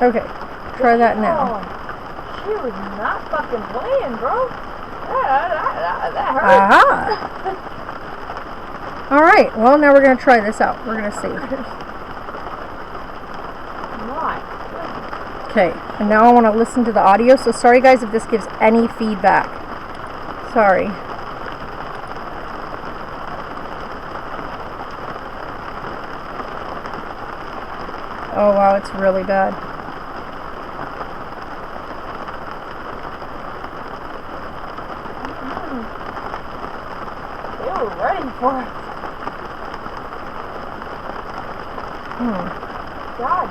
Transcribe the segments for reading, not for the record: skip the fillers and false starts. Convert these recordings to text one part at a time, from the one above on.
Okay, try that now. She was not fucking playing, bro. That hurt. Aha! Alright, well now we're going to try this out. We're going to see. Okay, and now I want to listen to the audio. So sorry guys if this gives any feedback. Sorry. Oh wow, it's really bad. They were ready for it. God.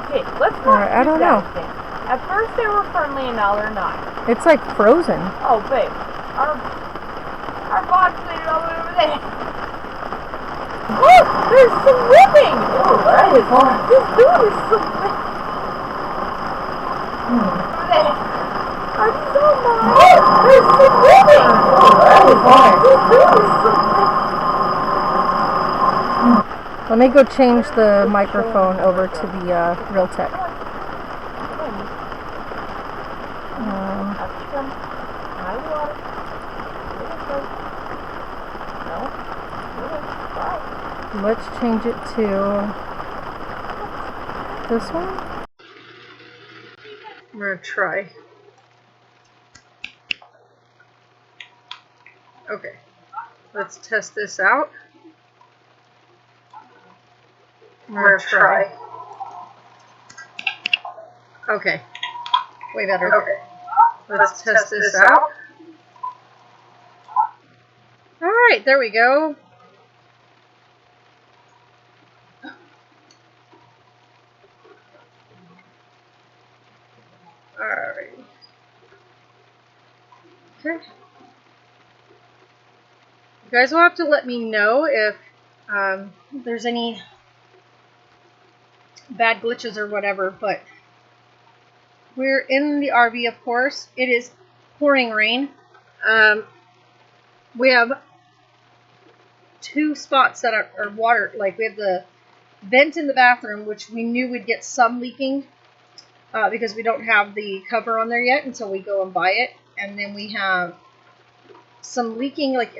Okay, let's watch I don't know. Thing. At first they were friendly and now they're not. It's like frozen. Oh babe. Our box made it all the way over there. Look! There's some whipping! This dude is swimming. Over there. Are these all mine? Look! There's some whipping! This dude is swimming. Let me go change the microphone over to the Realtek. Let's change it to this one. I'm going to try. Okay, let's test this out. I'm going to try. Okay, way better. Okay, let's test this out. Alright, there we go. Alright. Okay. You guys will have to let me know if there's any bad glitches or whatever, but we're in the RV, of course. It is pouring rain. We have two spots that are water, like we have the vent in the bathroom, which we knew would get some leaking because we don't have the cover on there yet until we go and buy it. And then we have some leaking like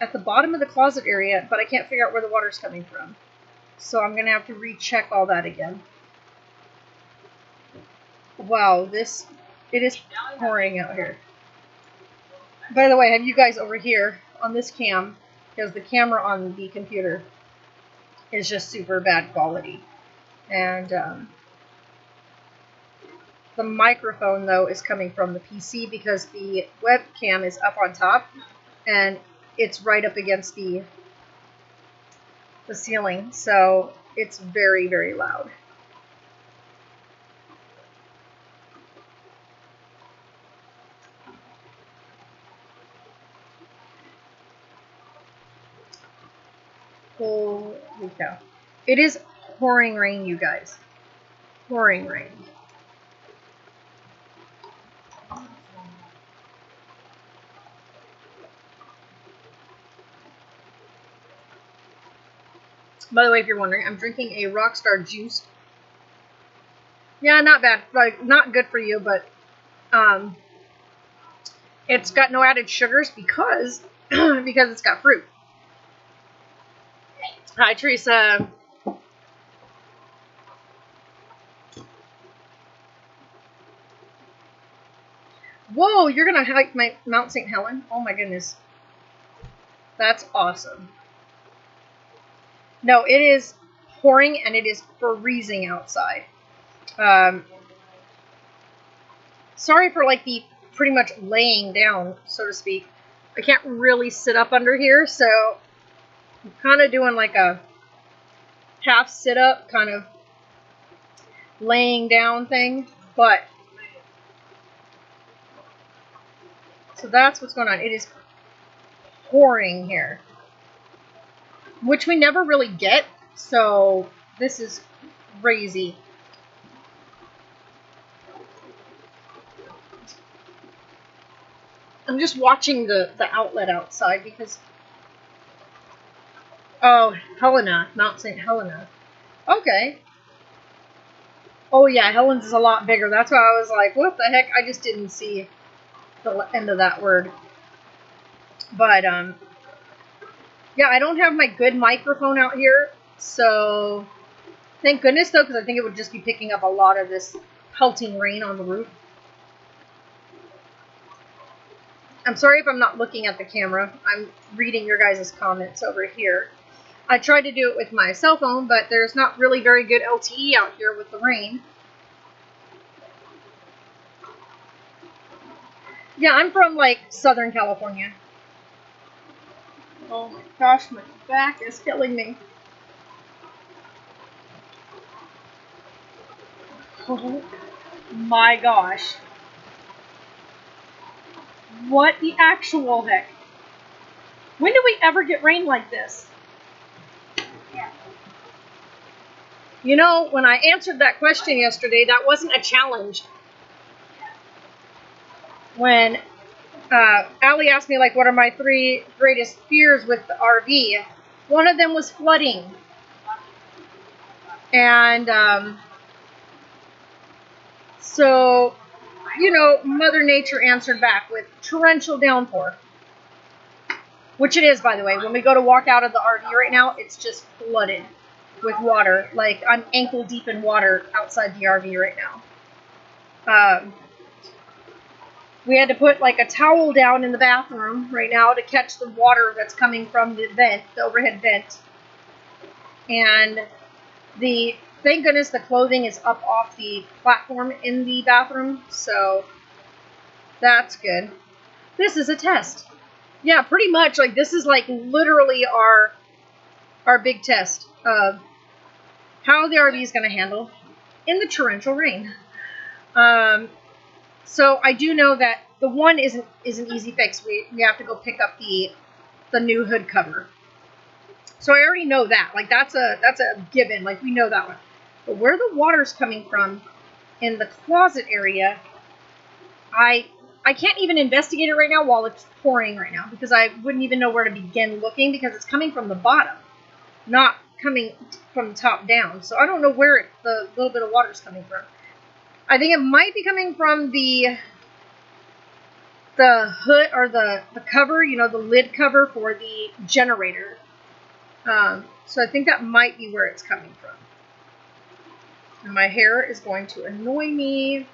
at the bottom of the closet area, but I can't figure out where the water's coming from. So I'm gonna have to recheck all that again. Wow, it is pouring out here. By the way, I have you guys over here on this cam, because the camera on the computer is just super bad quality. And the microphone, though, is coming from the PC because the webcam is up on top, and it's right up against the ceiling, so it's very, very loud. Holy cow. It is pouring rain, you guys. Pouring rain. By the way, if you're wondering, I'm drinking a Rockstar juice. Yeah, not bad. Like, not good for you, but it's got no added sugars because it's got fruit. Hi, Teresa. Whoa, you're gonna hike Mount St. Helen? Oh my goodness. That's awesome. No, it is pouring and it is freezing outside. Sorry for like the pretty much laying down, so to speak. I can't really sit up under here, so I'm kind of doing like a half sit up, kind of laying down thing, but so that's what's going on. It is pouring here, which we never really get, so this is crazy. I'm just watching the outlet outside because, oh, Helena, Mount St. Helena. Okay. Oh yeah, Helen's is a lot bigger. That's why I was like, what the heck? I just didn't see the end of that word. But yeah, I don't have my good microphone out here, so thank goodness though, because I think it would just be picking up a lot of this pelting rain on the roof. I'm sorry if I'm not looking at the camera. I'm reading your guys' comments over here. I tried to do it with my cell phone, but there's not really very good LTE out here with the rain. Yeah, I'm from, like, Southern California. Oh my gosh, my back is killing me. Oh my gosh. What the actual heck? When do we ever get rain like this? Yeah. You know, when I answered that question yesterday, that wasn't a challenge. When Allie asked me, like, what are my 3 greatest fears with the RV, one of them was flooding. And so, you know, Mother Nature answered back with torrential downpour. Which it is, by the way. When we go to walk out of the RV right now, it's just flooded with water. Like, I'm ankle deep in water outside the RV right now. We had to put, like, a towel down in the bathroom right now to catch the water that's coming from the vent, the overhead vent. And thank goodness the clothing is up off the platform in the bathroom, so that's good. This is a test. Yeah, pretty much, like, this is, like, literally our big test of how the RV is going to handle in the torrential rain. So I do know that the one is an easy fix. We have to go pick up the new hood cover. So I already know that. Like, that's a given. Like, we know that one. But where the water's coming from in the closet area, I can't even investigate it right now while it's pouring right now, because I wouldn't even know where to begin looking, because it's coming from the bottom, not coming from the top down. So I don't know where the little bit of water is coming from. I think it might be coming from the hood, or the cover, you know, the lid cover for the generator. So I think that might be where it's coming from. And my hair is going to annoy me.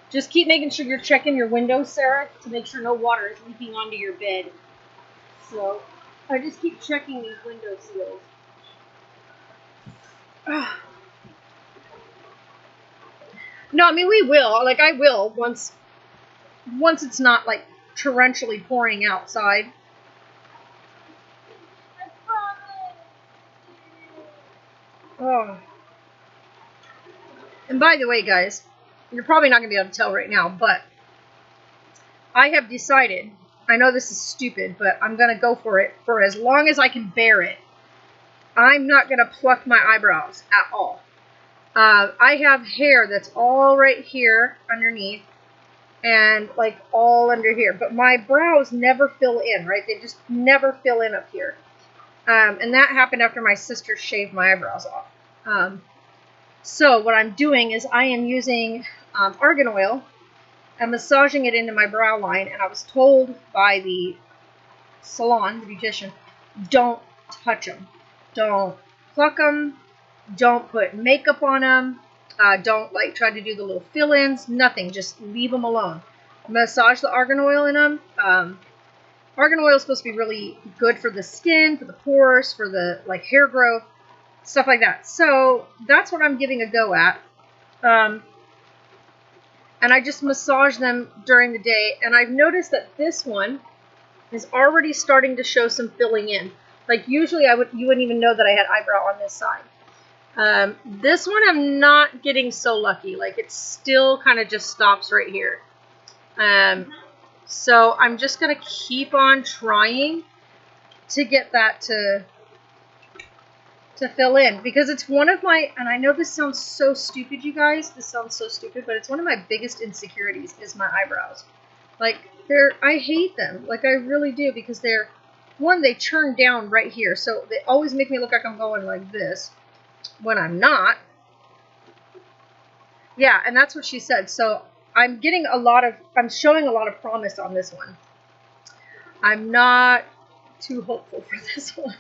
Just keep making sure you're checking your windows, Sarah, to make sure no water is leaking onto your bed. So I just keep checking these window seals. No, I mean, we will. Like, I will once it's not, like, torrentially pouring outside. Oh. And by the way, guys, you're probably not going to be able to tell right now, but I have decided, I know this is stupid, but I'm going to go for it for as long as I can bear it. I'm not going to pluck my eyebrows at all. I have hair that's all right here underneath and, like, all under here, but my brows never fill in, right? They just never fill in up here. And that happened after my sister shaved my eyebrows off. So what I'm doing is I am using argan oil and massaging it into my brow line, and I was told by the salon, the beautician, don't touch them. Don't pluck them. Don't put makeup on them. Don't, like, try to do the little fill-ins. Nothing. Just leave them alone. Massage the argan oil in them. Argan oil is supposed to be really good for the skin, for the pores, for the, like, hair growth, stuff like that. So that's what I'm giving a go at. And I just massage them during the day. And I've noticed that this one is already starting to show some filling in. Like, usually you wouldn't even know that I had eyebrow on this side. This one I'm not getting so lucky. Like, it still kind of just stops right here. So I'm just going to keep on trying to get that to fill in, because it's one of my, and I know this sounds so stupid, you guys, this sounds so stupid, but it's one of my biggest insecurities is my eyebrows. Like, I hate them. Like, I really do, because they churn down right here, so they always make me look like I'm going like this. when I'm not. Yeah, and that's what she said. So I'm showing a lot of promise on this one. I'm not too hopeful for this one.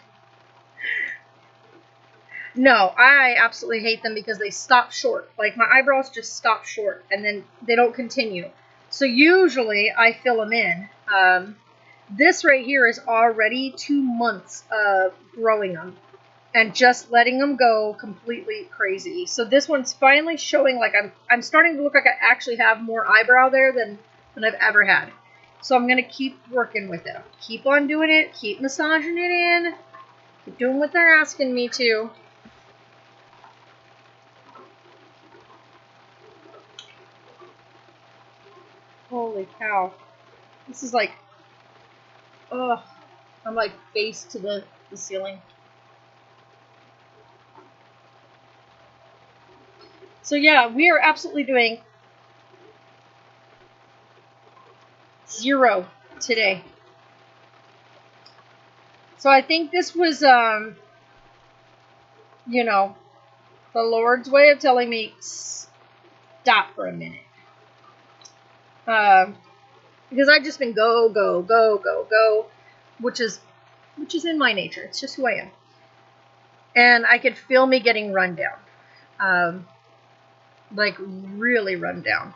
No, I absolutely hate them because they stop short. Like, my eyebrows just stop short, and then they don't continue. So usually I fill them in. This right here is already 2 months of growing them and just letting them go completely crazy. So this one's finally showing, like, I'm starting to look like I actually have more eyebrow there than I've ever had. So I'm going to keep working with it. Keep on doing it. Keep massaging it in. Keep doing what they're asking me to. Holy cow. This is like, ugh. I'm like face to the ceiling. So yeah, we are absolutely doing 0 today. So I think this was, you know, the Lord's way of telling me, stop for a minute. Because I've just been go, go, go, go, go, which is in my nature. It's just who I am. And I could feel me getting run down. Like, really run down.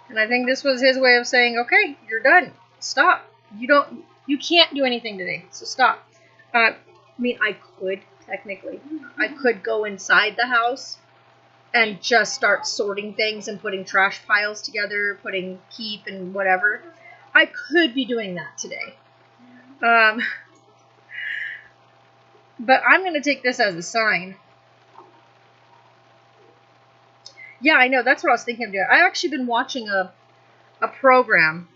And I think this was his way of saying, okay, you're done. Stop. You can't do anything today, so stop. I mean, I could, technically. I could go inside the house and just start sorting things and putting trash piles together, putting keep and whatever. I could be doing that today. But I'm going to take this as a sign. Yeah, I know. That's what I was thinking of doing. I've actually been watching a program,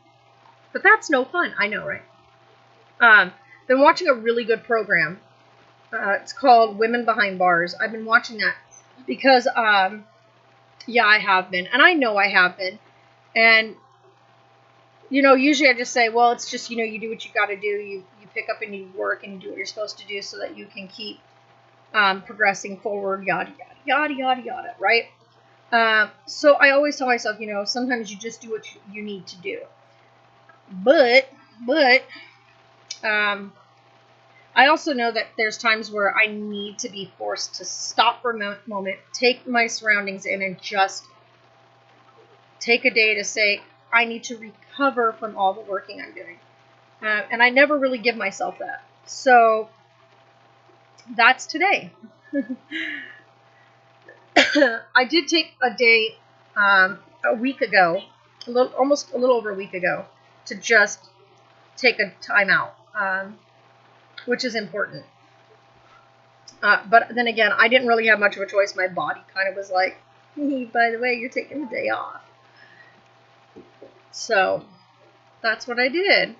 but that's no fun. I know, right? Been watching a really good program. It's called Women Behind Bars. I've been watching that because, yeah, I have been. And I know I have been. And, you know, usually I just say, well, it's just, you know, you do what you got to do. You pick up and you work and you do what you're supposed to do so that you can keep progressing forward, yada, yada, yada, yada, yada, right? So I always tell myself, you know, sometimes you just do what you need to do. But, I also know that there's times where I need to be forced to stop for a moment, take my surroundings in, and just take a day to say, I need to recover from all the working I'm doing. And I never really give myself that. So that's today. I did take a day a week ago, almost a little over a week ago, to just take a time out, which is important. But then again, I didn't really have much of a choice. My body kind of was like, hey, by the way, you're taking the day off. So that's what I did.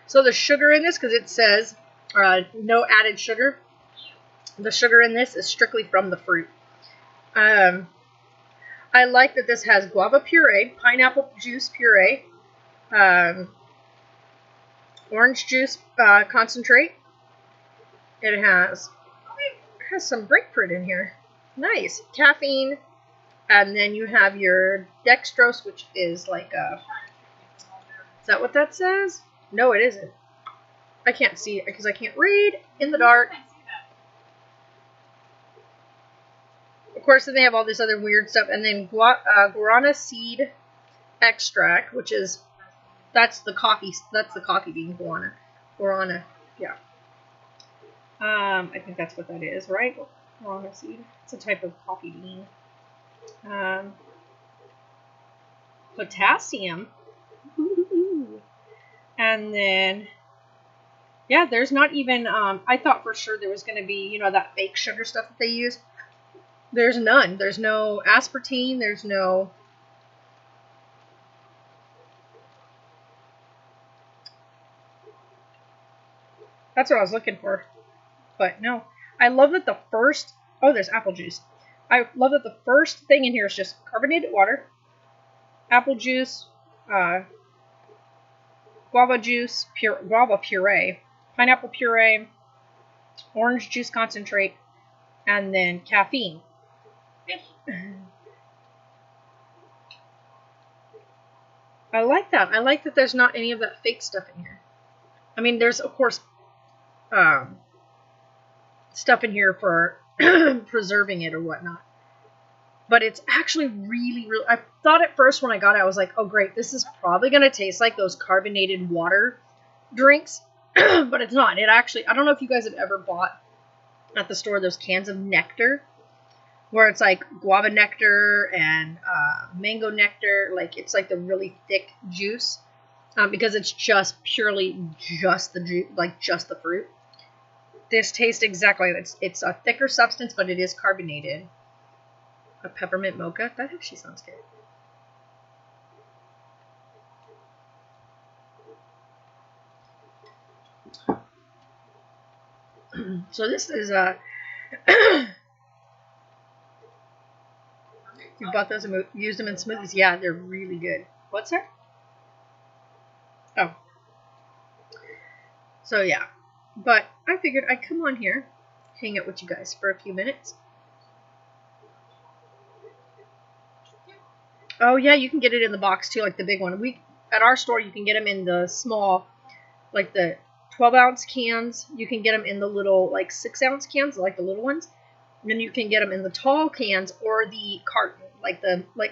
So the sugar in this, because it says no added sugar, the sugar in this is strictly from the fruit. I like that this has guava puree, pineapple juice puree, orange juice concentrate. It has some grapefruit in here. Nice. Caffeine. And then you have your dextrose, which is like a... Is that what that says? No, it isn't. I can't see it because I can't read in the dark. Of course, then they have all this other weird stuff. And then guarana seed extract, which is... That's the coffee bean, guarana, yeah. I think that's what that is, right? Guarana seed. It's a type of coffee bean. Potassium. And then, yeah, there's not even, I thought for sure there was going to be, you know, that fake sugar stuff that they use. There's none. There's no aspartame. There's no... That's what I was looking for. But no. I love that the first... Oh, there's apple juice. I love that the first thing in here is just carbonated water, apple juice, guava juice, guava puree, pineapple puree, orange juice concentrate, and then caffeine. I like that. I like that there's not any of that fake stuff in here. I mean, there's, of course, stuff in here for preserving it or whatnot. But it's actually really, really... I thought at first when I got it, I was like, oh, great, this is probably going to taste like those carbonated water drinks. But it's not. It actually... I don't know if you guys have ever bought at the store those cans of nectar, where it's like guava nectar and mango nectar. Like, it's like the really thick juice. Because it's just purely just the juice, like just the fruit. This tastes exactly... It's a thicker substance, but it is carbonated. A peppermint mocha? That actually sounds good. So this is you bought those and used them in smoothies? Yeah, they're really good. What's that? Oh. So yeah. But I figured I'd come on here, hang out with you guys for a few minutes. Oh yeah, you can get it in the box too, like the big one. At our store you can get them in the small, like the 12-ounce cans. You can get them in the little like 6-ounce cans, like the little ones. And then you can get them in the tall cans or the carton, like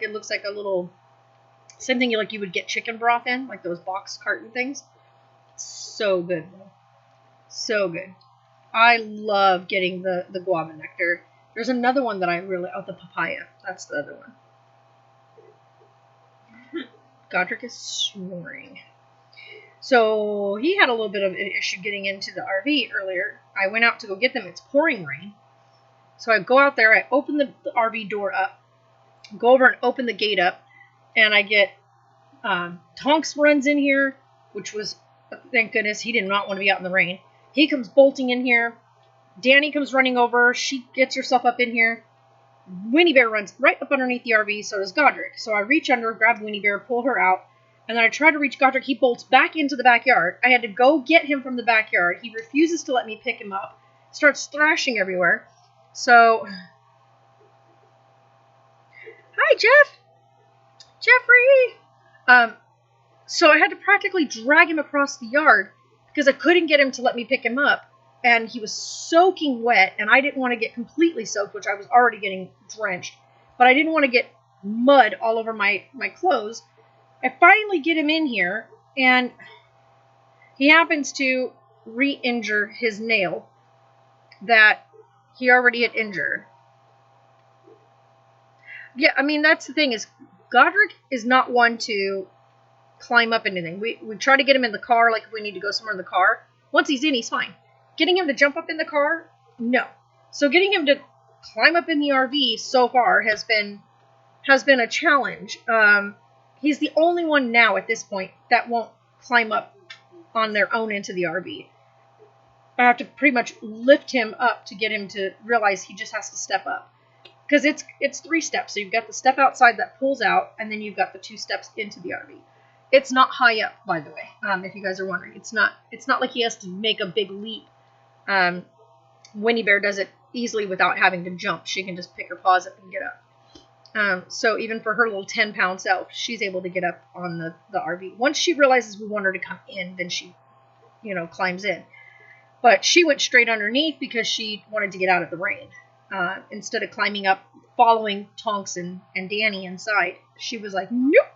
it looks like a little, same thing you would get chicken broth in, like those box carton things. So good, so good. I love getting the guava nectar. There's another one that I really... Oh, the papaya. That's the other one. Godric is snoring. So he had a little bit of an issue getting into the RV earlier. I went out to go get them. It's pouring rain. So I go out there. I open the RV door up. Go over and open the gate up. And I get... Tonks runs in here, which was... Thank goodness he did not want to be out in the rain. He comes bolting in here. Danny comes running over. She gets herself up in here. Winnie Bear runs right up underneath the RV, so does Godric. So I reach under, grab Winnie Bear, pull her out, and then I try to reach Godric. He bolts back into the backyard. I had to go get him from the backyard. He refuses to let me pick him up. Starts thrashing everywhere. So... Hi, Jeff! Jeffrey! So I had to practically drag him across the yard because I couldn't get him to let me pick him up. And he was soaking wet, and I didn't want to get completely soaked, which I was already getting drenched. But I didn't want to get mud all over my clothes. I finally get him in here, and he happens to re-injure his nail that he already had injured. Yeah, I mean, that's the thing, is Godric is not one to climb up anything. We try to get him in the car, like if we need to go somewhere in the car. Once he's in, he's fine. Getting him to jump up in the car, no. So getting him to climb up in the RV so far has been a challenge. He's the only one now at this point that won't climb up on their own into the RV. I have to pretty much lift him up to get him to realize he just has to step up. Because it's 3 steps. So you've got the step outside that pulls out, and then you've got the 2 steps into the RV. It's not high up, by the way, if you guys are wondering. It's not like he has to make a big leap. Winnie Bear does it easily without having to jump. She can just pick her paws up and get up. So even for her little 10-pound self, she's able to get up on the RV. Once she realizes we want her to come in, then she, climbs in. But she went straight underneath because she wanted to get out of the rain. Instead of climbing up, following Tonks and Danny inside, she was like, nope,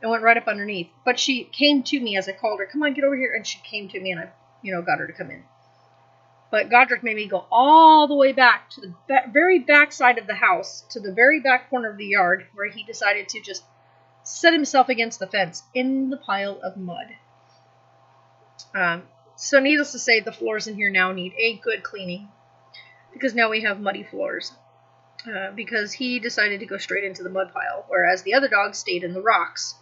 and went right up underneath. But she came to me as I called her, come on, get over here, and she came to me, and I, got her to come in. But Godric made me go all the way back to the very back side of the house, to the very back corner of the yard, where he decided to just set himself against the fence in the pile of mud. So needless to say, the floors in here now need a good cleaning, because now we have muddy floors. Because he decided to go straight into the mud pile, whereas the other dogs stayed in the rocks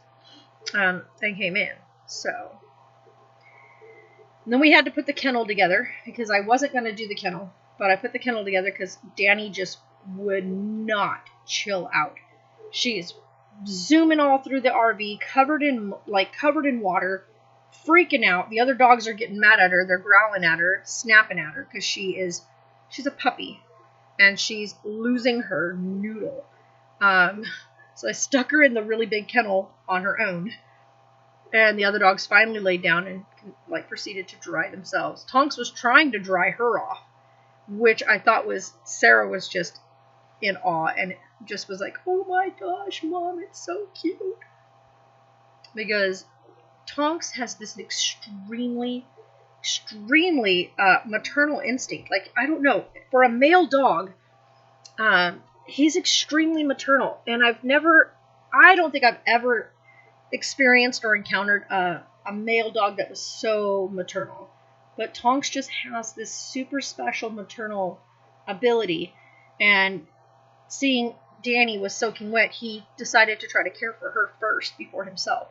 and came in. So... And then we had to put the kennel together, because I wasn't going to do the kennel, but I put the kennel together because Danny just would not chill out. She is zooming all through the RV, covered in water, freaking out. The other dogs are getting mad at her. They're growling at her, snapping at her, because she's a puppy, and she's losing her noodle. So I stuck her in the really big kennel on her own, and the other dogs finally laid down and proceeded to dry themselves. Tonks was trying to dry her off, which I thought Sarah was just in awe, and just was like, oh my gosh, Mom, it's so cute. Because Tonks has this extremely maternal instinct. I don't know, for a male dog, he's extremely maternal, and I don't think I've ever experienced or encountered a male dog that was so maternal. But Tonks just has this super special maternal ability, and seeing Danny was soaking wet, he decided to try to care for her first before himself.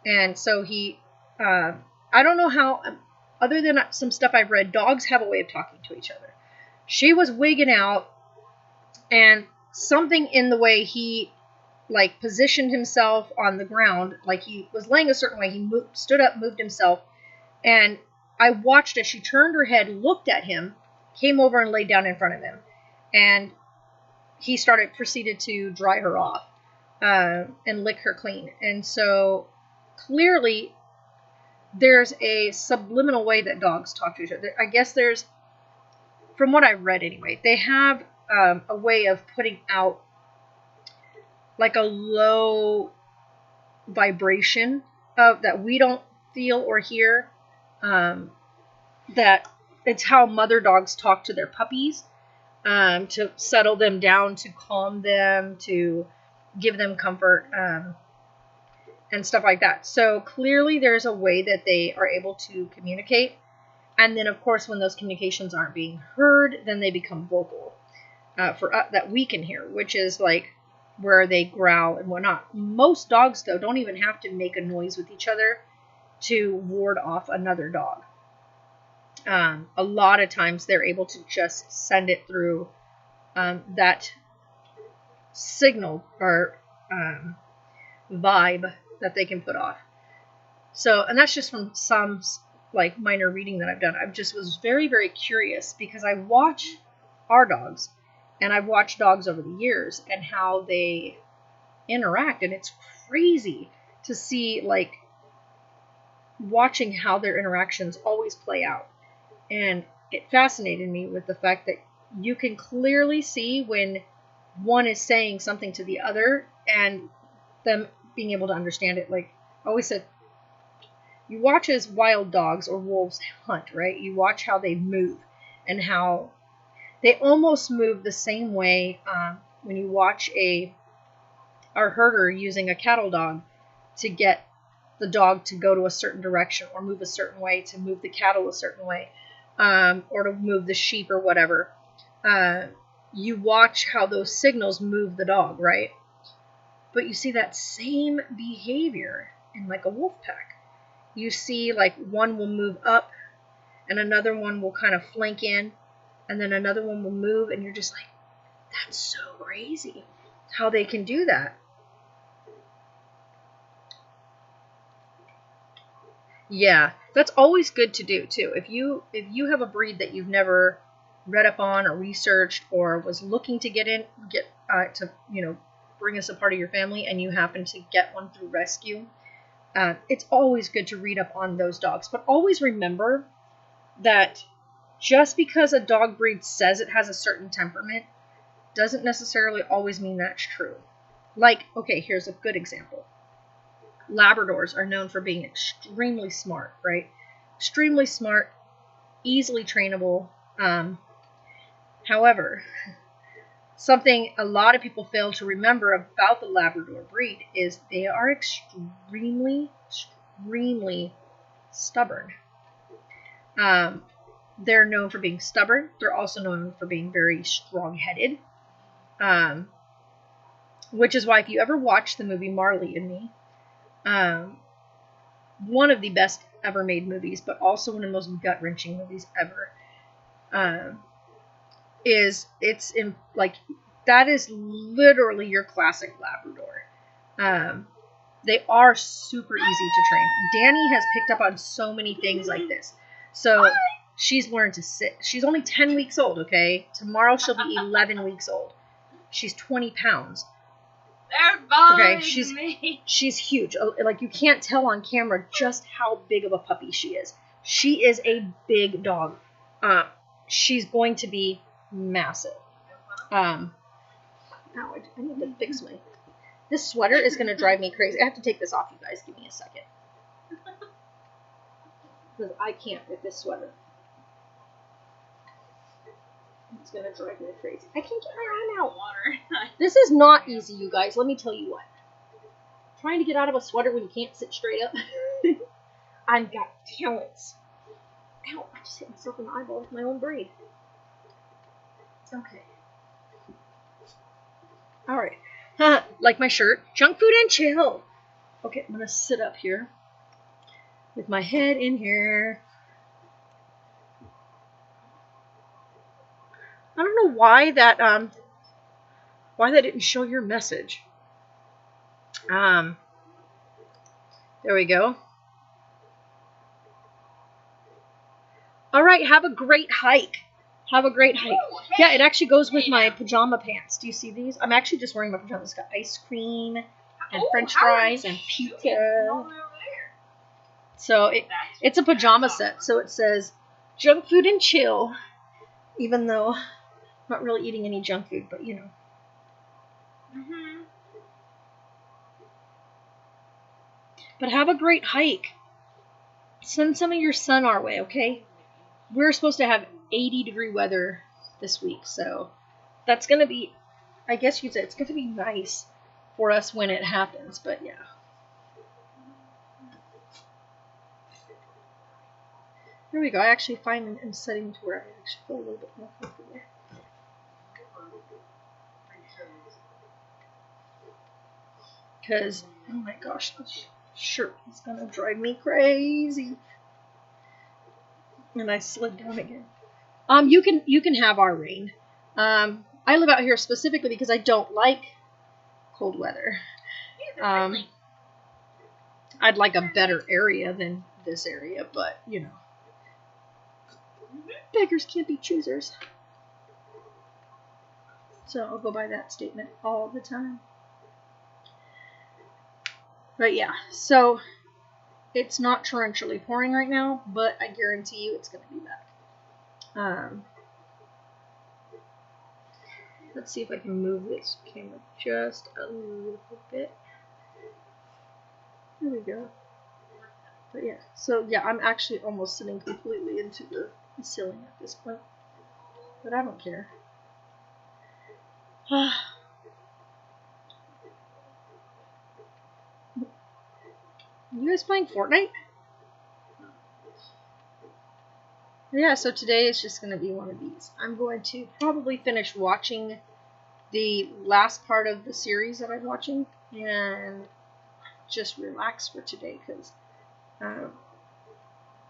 And so he, I don't know how, other than some stuff I've read, dogs have a way of talking to each other. She was wigging out, and something in the way he positioned himself on the ground, he was laying a certain way, he stood up, moved himself, and I watched as she turned her head, looked at him, came over and laid down in front of him, and he proceeded to dry her off and lick her clean. And so clearly there's a subliminal way that dogs talk to each other. I guess there's, from what I've read anyway, they have a way of putting out a low vibration that we don't feel or hear. That it's how mother dogs talk to their puppies, to settle them down, to calm them, to give them comfort, and stuff like that. So clearly there's a way that they are able to communicate. And then, of course, when those communications aren't being heard, then they become vocal that we can hear, which is where they growl and whatnot. Most dogs, though, don't even have to make a noise with each other to ward off another dog. A lot of times they're able to just send it through that signal or vibe that they can put off. So, and that's just from some minor reading that I've done. I just was very, very curious, because I watch our dogs, and I've watched dogs over the years and how they interact, and it's crazy to see watching how their interactions always play out. And it fascinated me with the fact that you can clearly see when one is saying something to the other and them being able to understand it. I always said, you watch as wild dogs or wolves hunt, right? You watch how they move and how they almost move the same way when you watch our herder using a cattle dog to get the dog to go to a certain direction or move a certain way, to move the cattle a certain way, or to move the sheep or whatever. You watch how those signals move the dog, right? But you see that same behavior in a wolf pack. You see one will move up and another one will kind of flank in, and then another one will move, and you're just that's so crazy how they can do that. Yeah, that's always good to do too. If you have a breed that you've never read up on or researched or was looking to get to bring us a part of your family, and you happen to get one through rescue, it's always good to read up on those dogs. But always remember that just because a dog breed says it has a certain temperament doesn't necessarily always mean that's true. Okay, here's a good example. Labradors are known for being extremely smart, right? Extremely smart, easily trainable. However, something a lot of people fail to remember about the Labrador breed is they are extremely, extremely stubborn. They're known for being stubborn. They're also known for being very strong-headed. Which is why if you ever watch the movie Marley and Me, one of the best ever made movies, but also one of the most gut-wrenching movies ever. it's in like that is literally your classic Labrador. They are super easy to train. Danny has picked up on so many things like this. So she's learned to sit. She's only 10 weeks old, okay? Tomorrow she'll be 11 weeks old. She's 20 pounds. Okay, she's huge. Like, you can't tell on camera just how big of a puppy she is. She is a big dog. She's going to be massive. Now I need to fix my... This sweater is going to drive me crazy. I have to take this off, you guys. Give me a second. Because I can't with this sweater. It's going to drive me crazy. I can't get my arm out. This is not easy, you guys. Let me tell you what. Trying to get out of a sweater when you can't sit straight up. I've got talents. Ow, I just hit myself in the eyeball with my own braid. Okay. Alright. Like my shirt. Junk food and chill. Okay, I'm going to sit up here. With my head in here. I don't know why that didn't show your message. There we go. All right, have a great hike. Have a great hike. Yeah, it actually goes with my pajama pants. Do you see these? I'm actually just wearing my pajamas. It's got ice cream and French fries and pizza. So it's a pajama set. So it says junk food and chill. Even though I'm not really eating any junk food, but you know. But have a great hike. Send some of your sun our way, okay? We're supposed to have 80-degree weather this week, so that's going to be, I guess you'd say, it's going to be nice for us when it happens, but yeah. Here we go. I actually finally am setting to where I actually feel a little bit more comfortable there. Because, oh my gosh, this shirt is going to drive me crazy. And I slid down again. You can have our rain. I live out here specifically because I don't like cold weather. I'd like a better area than this area, but you know, beggars can't be choosers. So I'll go by that statement all the time. But yeah, so it's not torrentially pouring right now, but I guarantee you it's going to be back. Let's see if I can move this camera just a little bit. There we go. But yeah, so yeah, I'm actually almost sitting completely into the ceiling at this point. But I don't care. You guys playing Fortnite? Yeah, so today is just going to be one of these. I'm going to probably finish watching the last part of the series that I'm watching and just relax for today because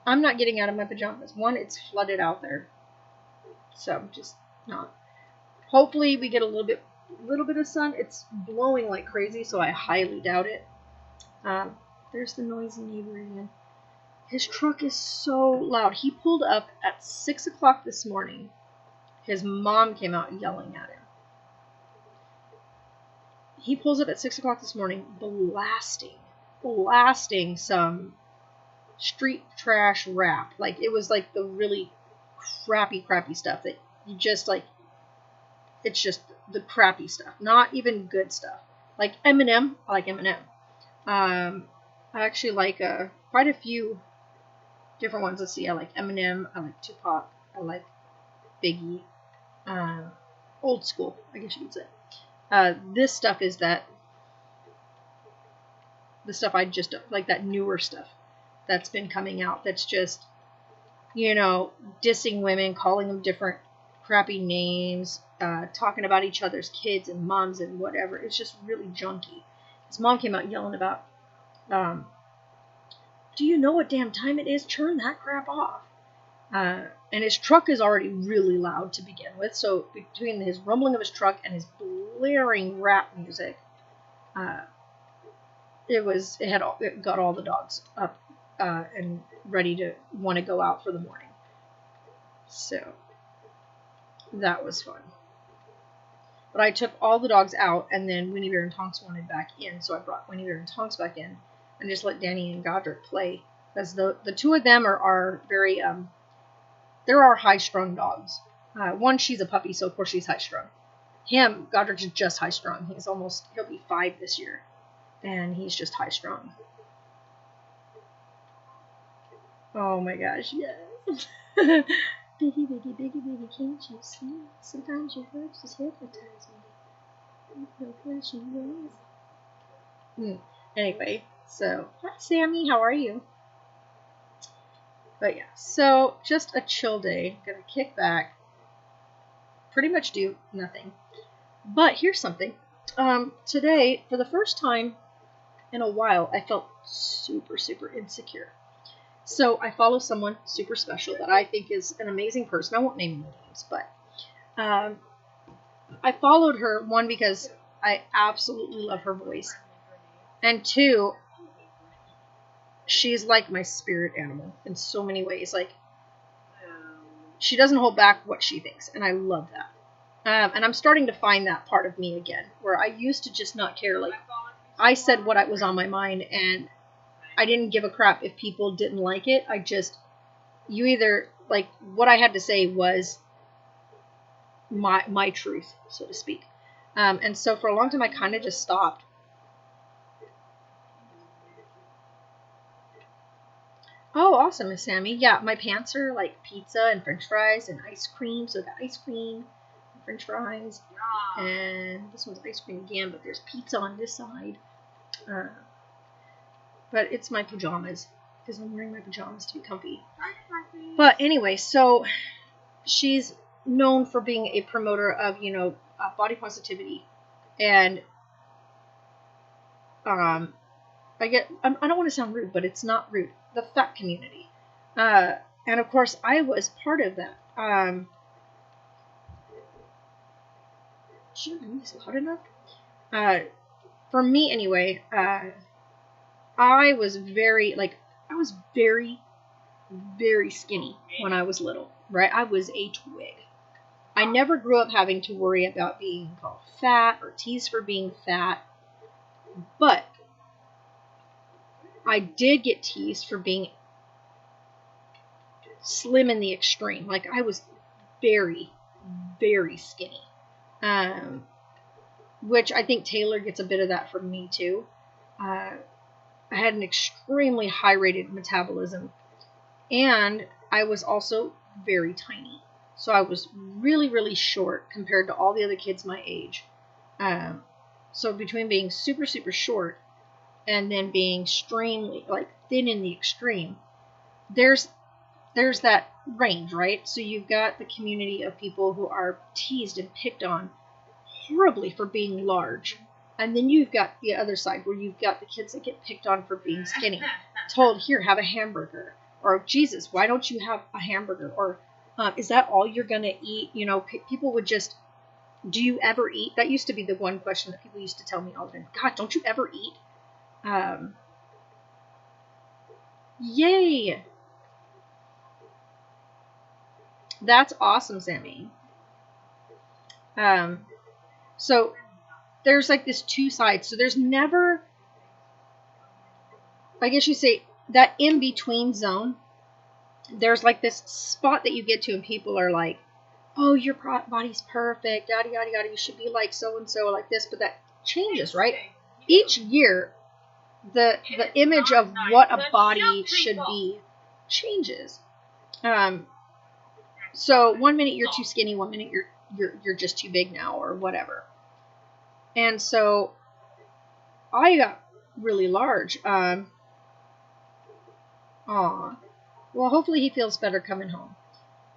I'm not getting out of my pajamas. One, it's flooded out there, so I'm just not. Hopefully we get a little bit of sun. It's blowing like crazy, so I highly doubt it. There's the noisy neighbor again. His truck is so loud. He pulled up at 6 o'clock this morning. His mom came out yelling at him. He pulls up at 6 o'clock this morning, blasting some street trash rap. Like, it was like the really crappy stuff that you just like. It's just the crappy stuff, not even good stuff. Like Eminem, I like Eminem. I actually like quite a few different ones. Let's see, I like Eminem, I like Tupac, I like Biggie, old school, I guess you could say. This stuff is the stuff I just like, that newer stuff that's been coming out. That's just, you know, dissing women, calling them different crappy names, talking about each other's kids and moms and whatever. It's just really junky. His mom came out yelling about, do you know what damn time it is? Turn that crap off. And his truck is already really loud to begin with. So between his rumbling of his truck and his blaring rap music, it got all the dogs up and ready to want to go out for the morning. So that was fun. But I took all the dogs out, and then Winnie Bear and Tonks wanted back in, so I brought Winnie Bear and Tonks back in and just let Danny and Godric play. Because the two of them are very, they're our high-strung dogs. One, she's a puppy, so of course she's high-strung. Him, Godric is just high-strung. He'll be 5 this year, and he's just high-strung. Oh my gosh, yes. Biggie, biggie, biggie, biggie, can't you see? Sometimes your words just hypnotize me. No flesh and bones. Anyway, so, hi Sammy, how are you? But yeah, so just a chill day. Gonna kick back. Pretty much do nothing. But here's something. Today, for the first time in a while, I felt super, super insecure. So I follow someone super special that I think is an amazing person. I won't name any names, but I followed her, one, because I absolutely love her voice, and two, she's like my spirit animal in so many ways. Like, she doesn't hold back what she thinks, and I love that. And I'm starting to find that part of me again, where I used to just not care. Like, I said what was on my mind, and I didn't give a crap if people didn't like it. What I had to say was my truth, so to speak. And so for a long time, I kind of just stopped. Oh, awesome, Miss Sammy. Yeah, my pants are like pizza and french fries and ice cream. So I got ice cream and french fries. And this one's ice cream again, but there's pizza on this side. But it's my pajamas, because I'm wearing my pajamas to be comfy. But anyway, so she's known for being a promoter of, body positivity. And I don't want to sound rude, but it's not rude. The fat community. And of course, I was part of that. Should I use loud enough? For me, anyway, I was very, very skinny when I was little, right? I was a twig. I never grew up having to worry about being called fat or teased for being fat, but I did get teased for being slim in the extreme. Like, I was very, very skinny, which I think Taylor gets a bit of that from me too. I had an extremely high-rated metabolism, and I was also very tiny. So I was really, really short compared to all the other kids my age. So between being super, super short and then being extremely, thin in the extreme, there's that range, right? So you've got the community of people who are teased and picked on horribly for being large. And then you've got the other side, where you've got the kids that get picked on for being skinny. Told, here, have a hamburger. Or, Jesus, why don't you have a hamburger? Or, is that all you're going to eat? People would just, do you ever eat? That used to be the one question that people used to tell me all the time. God, don't you ever eat? Yay! That's awesome, Sammy. So there's this two sides. So there's never, I guess you say, that in-between zone. There's this spot that you get to, and people are like, oh, your body's perfect, yada, yada, yada, you should be like so-and-so, like this, but that changes, right? Each year, the image of what a body should be changes. So 1 minute you're too skinny, 1 minute you're just too big now, or whatever. And so I got really large. Well, hopefully he feels better coming home.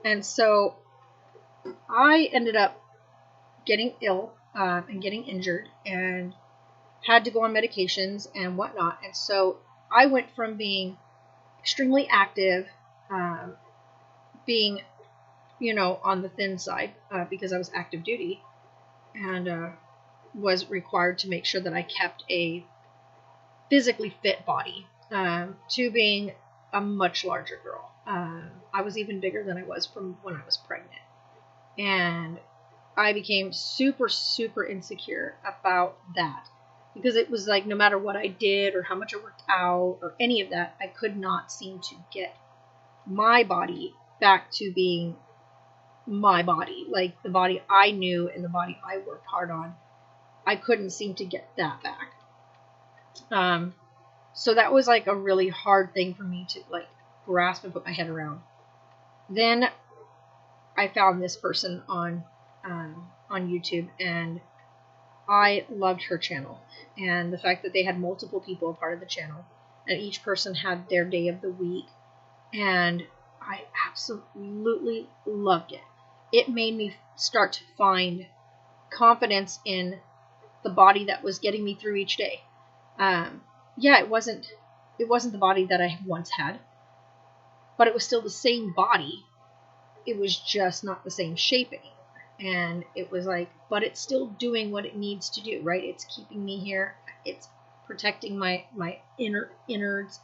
And so I ended up getting ill and getting injured and had to go on medications and whatnot. And so I went from being extremely active, being, you know, on the thin side, because I was active duty and was required to make sure that I kept a physically fit body, to being a much larger girl. I was even bigger than I was from when I was pregnant. And I became super, super insecure about that. Because it was like no matter what I did or how much I worked out or any of that, I could not seem to get my body back to being my body. Like the body I knew and the body I worked hard on. I couldn't seem to get that back. So that was like a really hard thing for me to like grasp and put my head around. Then I found this person on YouTube, and I loved her channel, and the fact that they had multiple people a part of the channel, and each person had their day of the week, and I absolutely loved it. It made me start to find confidence in the body that was getting me through each day. Yeah, it wasn't the body that I once had, but it was still the same body. It was just not the same shape anymore. And it was like, but it's still doing what it needs to do, right? It's keeping me here. It's protecting my innards.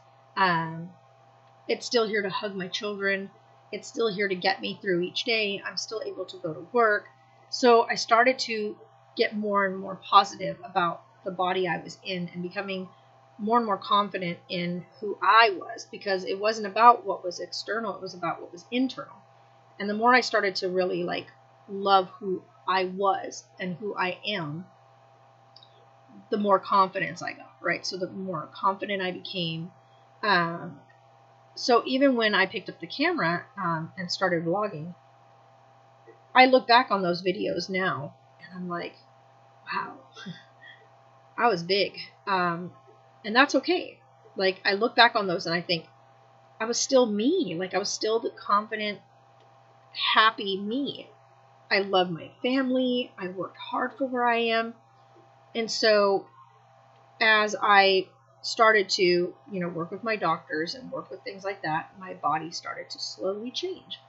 It's still here to hug my children. It's still here to get me through each day. I'm still able to go to work. So I started to get more and more positive about the body I was in and becoming more and more confident in who I was, because it wasn't about what was external, it was about what was internal. And the more I started to really like love who I was and who I am, the more confidence I got, right? So the more confident I became. So even when I picked up the camera and started vlogging, I look back on those videos now and I'm like, wow, I was big. And that's okay. Like, I look back on those and I think I was still me. Like, I was still the confident, happy me. I love my family. I worked hard for where I am. And so as I started to, you know, work with my doctors and work with things like that, my body started to slowly change.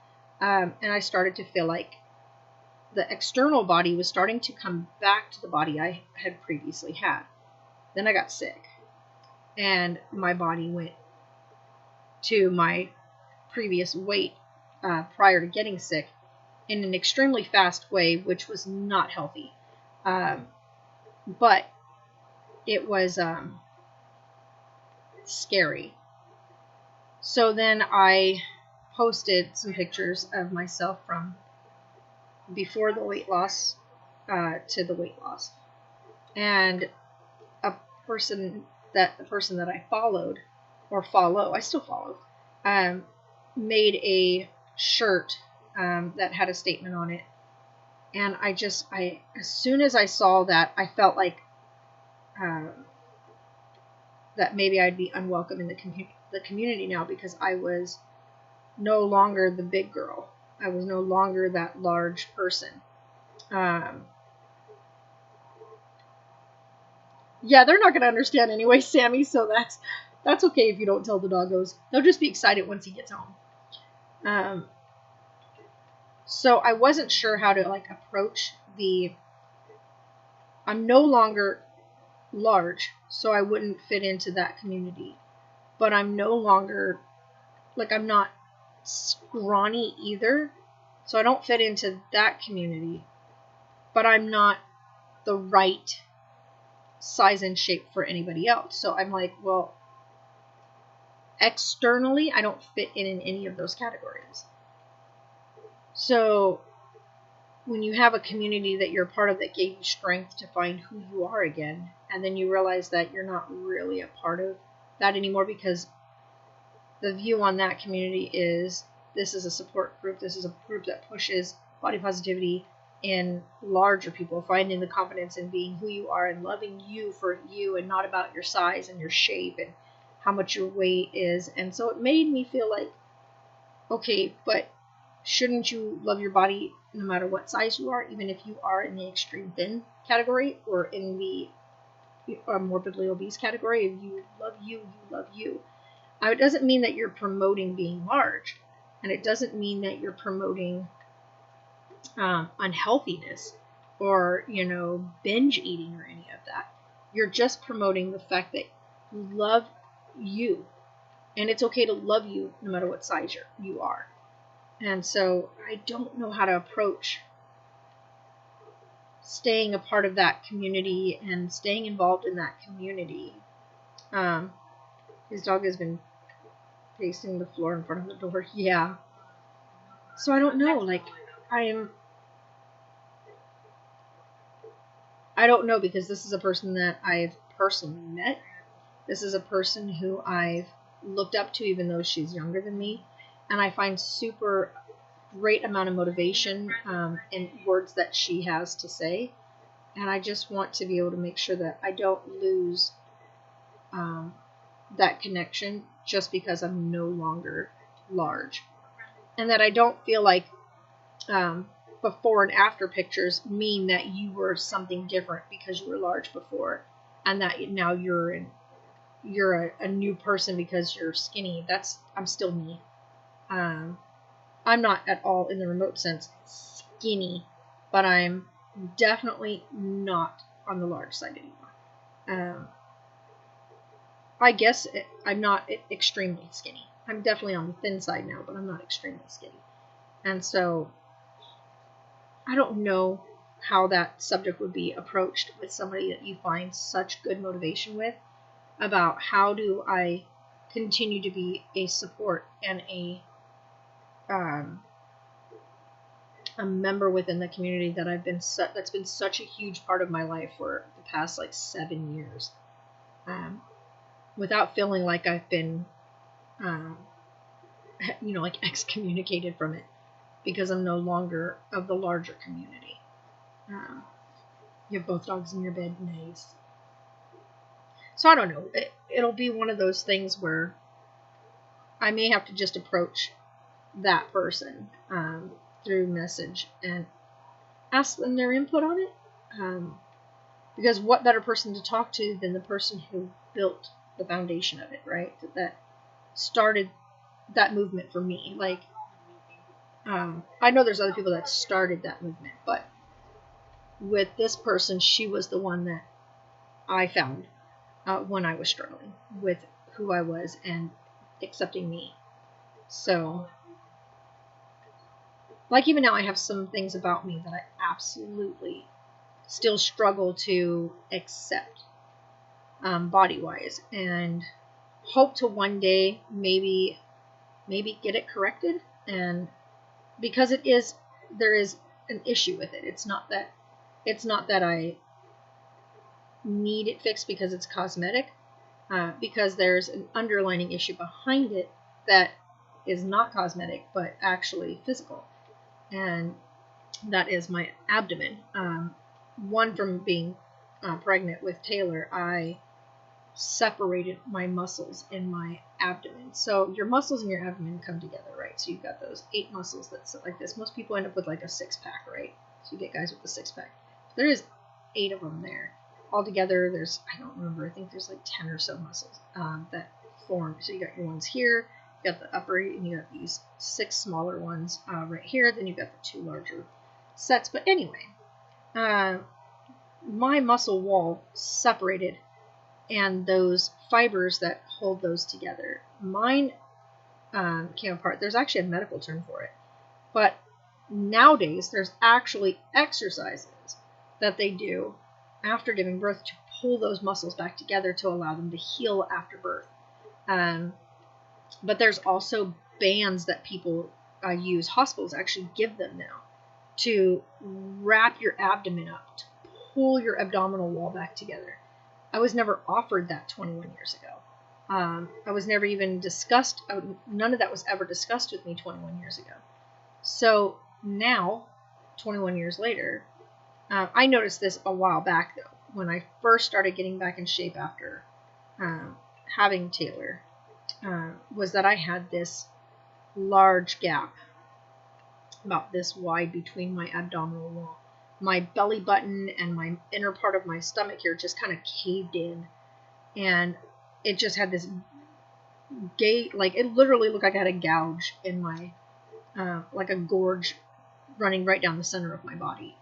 And I started to feel like the external body was starting to come back to the body I had previously had. Then I got sick, and my body went to my previous weight prior to getting sick in an extremely fast way, which was not healthy. But it was scary. So then I posted some pictures of myself from before the weight loss to the weight loss. And the person that I followed, or follow, I still follow, made a shirt that had a statement on it. And I as soon as I saw that, I felt like that maybe I'd be unwelcome in the community now, because I was no longer the big girl. I was no longer that large person. Yeah, they're not going to understand anyway, Sammy, so that's okay if you don't tell the doggos. They'll just be excited once he gets home. So I wasn't sure how to like approach I'm no longer large, so I wouldn't fit into that community. But I'm no longer, like, I'm not scrawny either, so I don't fit into that community. But I'm not the right size and shape for anybody else. So I'm like, well, externally, I don't fit in any of those categories. So when you have a community that you're a part of that gave you strength to find who you are again, and then you realize that you're not really a part of that anymore, because the view on that community is this is a support group, this is a group that pushes body positivity in larger people, finding the confidence in being who you are and loving you for you, and not about your size and your shape and how much your weight is. And so it made me feel like, okay, but shouldn't you love your body no matter what size you are, even if you are in the extreme thin category or in the morbidly obese category? If you love you, you love you. It doesn't mean that you're promoting being large, And it doesn't mean that you're promoting unhealthiness or, binge eating or any of that. You're just promoting the fact that you love you. And it's okay to love you no matter what size you are. And so I don't know how to approach staying a part of that community and staying involved in that community. His dog has been pacing the floor in front of the door. Yeah. So I don't know. Like, I don't know, because this is a person that I've personally met. This is a person who I've looked up to, even though she's younger than me. And I find super great amount of motivation in words that she has to say. And I just want to be able to make sure that I don't lose that connection just because I'm no longer large. And that I don't feel like before and after pictures mean that you were something different because you were large before, and that now you're a new person because you're skinny. I'm still me. I'm not at all, in the remote sense, skinny, but I'm definitely not on the large side anymore. I guess I'm not extremely skinny. I'm definitely on the thin side now, but I'm not extremely skinny. And so I don't know how that subject would be approached with somebody that you find such good motivation with, about how do I continue to be a support and a member within the community that that's been such a huge part of my life for the past 7 years, without feeling like I've been excommunicated from it because I'm no longer of the larger community. You have both dogs in your bed. Nice. So I don't know. It'll be one of those things where I may have to just approach that person through message and ask them their input on it. Because what better person to talk to than the person who built the foundation of it, right? That started that movement for me. I know there's other people that started that movement, but with this person, she was the one that I found when I was struggling with who I was and accepting me. So, even now, I have some things about me that I absolutely still struggle to accept body-wise, and hope to one day maybe get it corrected. And because there is an issue with it. It's not that I need it fixed because it's cosmetic, because there's an underlying issue behind it that is not cosmetic but actually physical, and that is my abdomen. One, from being pregnant with Taylor, I separated my muscles in my abdomen. So your muscles in your abdomen come together, right? So you've got those 8 muscles that sit like this. Most people end up with a 6-pack, right? So you get guys with the 6-pack. There is 8 of them there. Altogether, I don't remember, I think there's 10 or so muscles that form. So you got your ones here, you got the upper, and you got these 6 smaller ones right here. Then you've got the 2 larger sets. But anyway, my muscle wall separated, and those fibers that hold those together, mine came apart. There's actually a medical term for it, but nowadays there's actually exercises that they do after giving birth to pull those muscles back together to allow them to heal after birth. But there's also bands that people use. Hospitals actually give them now to wrap your abdomen up, to pull your abdominal wall back together. I was never offered that 21 years ago. I was never even discussed. None of that was ever discussed with me 21 years ago. So now, 21 years later, I noticed this a while back, though, when I first started getting back in shape after having Taylor, was that I had this large gap about this wide between my abdominal wall. My belly button and my inner part of my stomach here just kind of caved in, and it just had this it literally looked like I had a gouge in my like a gorge running right down the center of my body.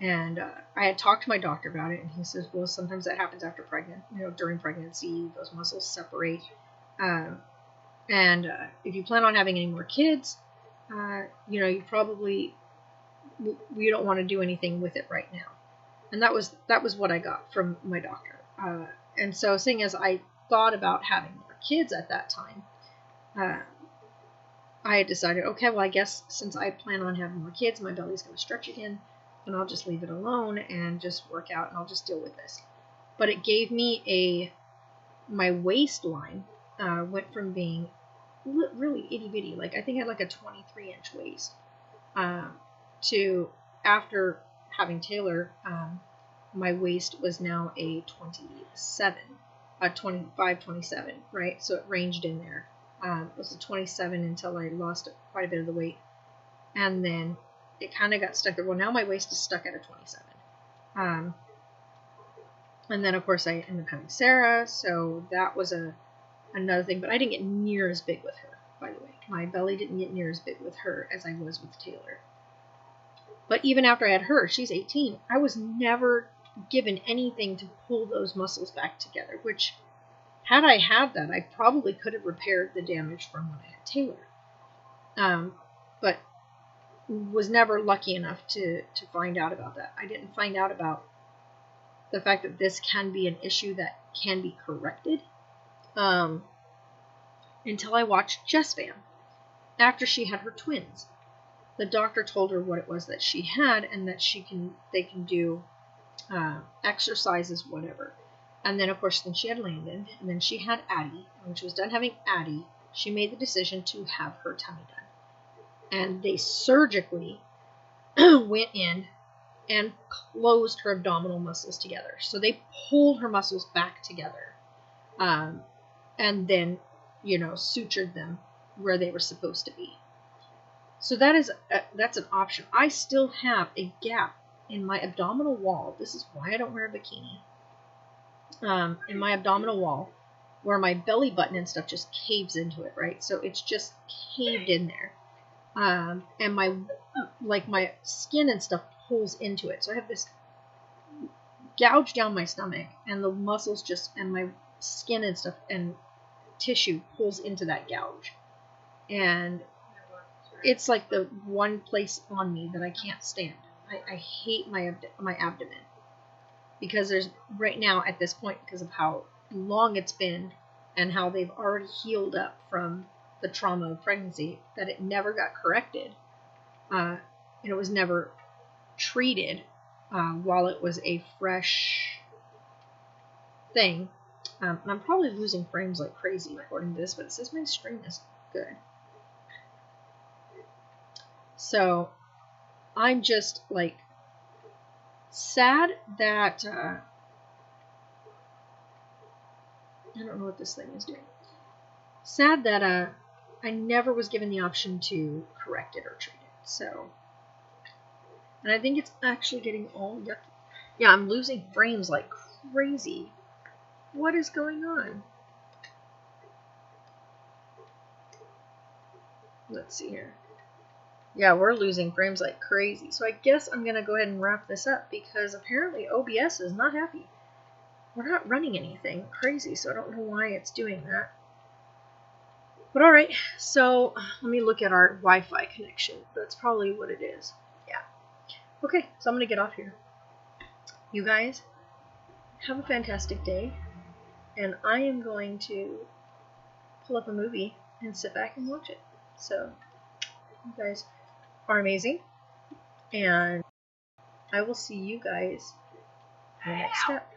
And I had talked to my doctor about it, and he says, well, sometimes that happens after during pregnancy, those muscles separate. And if you plan on having any more kids, you probably, you don't want to do anything with it right now. And that was what I got from my doctor. And so, seeing as I thought about having more kids at that time, I had decided, okay, well, I guess since I plan on having more kids, my belly's going to stretch again, and I'll just leave it alone and just work out, and I'll just deal with this. But it gave me my waistline went from being really itty bitty, like I think I had like a 23-inch waist, to after having Taylor, my waist was now a 25, 27, right? So it ranged in there. It was a 27 until I lost quite a bit of the weight. And then it kind of got stuck there. Well, now my waist is stuck at a 27. And then, of course, I ended up having Sarah, so that was another thing. But I didn't get near as big with her, by the way. My belly didn't get near as big with her as I was with Taylor. But even after I had her, she's 18, I was never given anything to pull those muscles back together, which, had I had that, I probably could have repaired the damage from when I had Taylor. But was never lucky enough to find out about that. I didn't find out about the fact that this can be an issue that can be corrected until I watched Jess Van after she had her twins. The doctor told her what it was that she had, and that they can do exercises, whatever. And then, of course, then she had Landon, and then she had Addie. And when she was done having Addie, she made the decision to have her tummy done. And they surgically went in and closed her abdominal muscles together. So they pulled her muscles back together, and then, sutured them where they were supposed to be. So that's an option. I still have a gap in my abdominal wall. This is why I don't wear a bikini. In my abdominal wall, where my belly button and stuff just caves into it, right? So it's just caved in there. And my skin and stuff pulls into it. So I have this gouge down my stomach, and the muscles and my skin and stuff and tissue pulls into that gouge. And it's like the one place on me that I can't stand. I hate my abdomen, because there's right now at this point, because of how long it's been and how they've already healed up from the trauma of pregnancy, that it never got corrected, and it was never treated while it was a fresh thing. And I'm probably losing frames like crazy according to this, but it says my stream is good. So I'm just like sad that I don't know what this thing is doing. Sad that I never was given the option to correct it or treat it. So, and I think it's actually getting all yucky. Yeah, I'm losing frames like crazy. What is going on? Let's see here. Yeah, we're losing frames like crazy. So I guess I'm going to go ahead and wrap this up, because apparently OBS is not happy. We're not running anything crazy, so I don't know why it's doing that. But alright, so let me look at our Wi-Fi connection. That's probably what it is. Yeah. Okay, so I'm going to get off here. You guys, have a fantastic day. And I am going to pull up a movie and sit back and watch it. So, you guys are amazing. And I will see you guys in the next step.